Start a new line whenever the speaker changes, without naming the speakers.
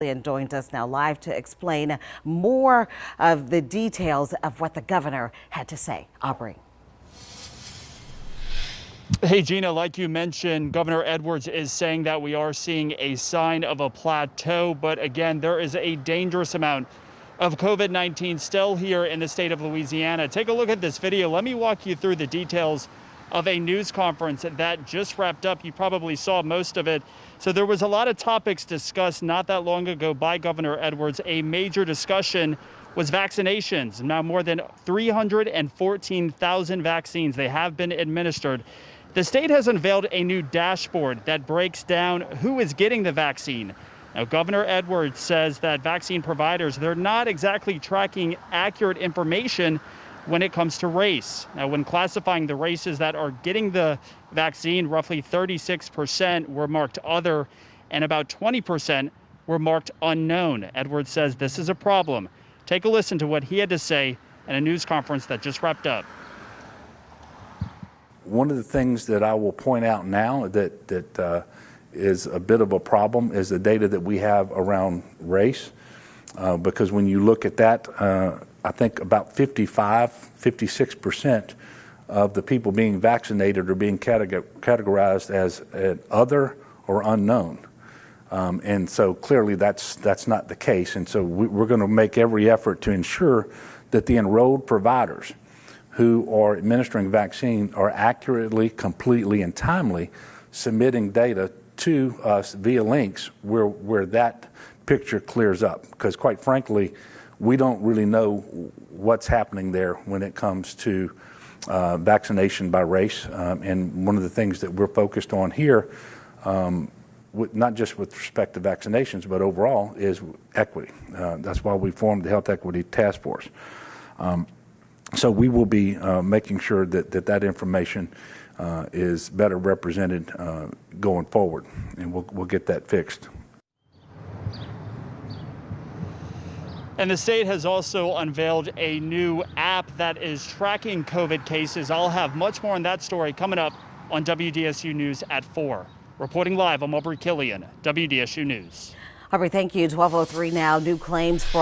And joins us now live to explain more of the details of what the governor had to say. Aubrey.
Hey, Gina, like you mentioned, Governor Edwards is saying that we are seeing a sign of a plateau. But again, there is a dangerous amount of COVID-19 still here in the state of Louisiana. Take a look at this video. Let me walk you through the details of a news conference that just wrapped up. You probably saw most of it. So there was a lot of topics discussed not that long ago by Governor Edwards. A major discussion was vaccinations. Now more than 314,000 vaccines they have been administered. The state has unveiled a new dashboard that breaks down who is getting the vaccine. Now, Governor Edwards says that vaccine providers, they're not exactly tracking accurate information when it comes to race. Now, when classifying the races that are getting the vaccine, roughly 36% were marked other and about 20% were marked unknown. Edwards says this is a problem. Take a listen to what he had to say at a news conference that just wrapped up.
One of the things that I will point out now that is a bit of a problem is the data that we have around race, because when you look at that, I think about 56% of the people being vaccinated are being categorized as an other or unknown. And so clearly that's not the case. And so we're going to make every effort to ensure that the enrolled providers who are administering vaccine are accurately, completely, and timely submitting data to us via links where that picture clears up. Because quite frankly, we don't really know what's happening there when it comes to vaccination by race. And one of the things that we're focused on here, not just with respect to vaccinations, but overall, is equity. That's why we formed the Health Equity Task Force. So we will be making sure that information is better represented going forward, and we'll get that fixed.
And the state has also unveiled a new app that is tracking COVID cases. I'll have much more on that story coming up on WDSU News at 4. Reporting live, I'm Aubrey Killian, WDSU News.
Aubrey, thank you. 12:03 now. New claims for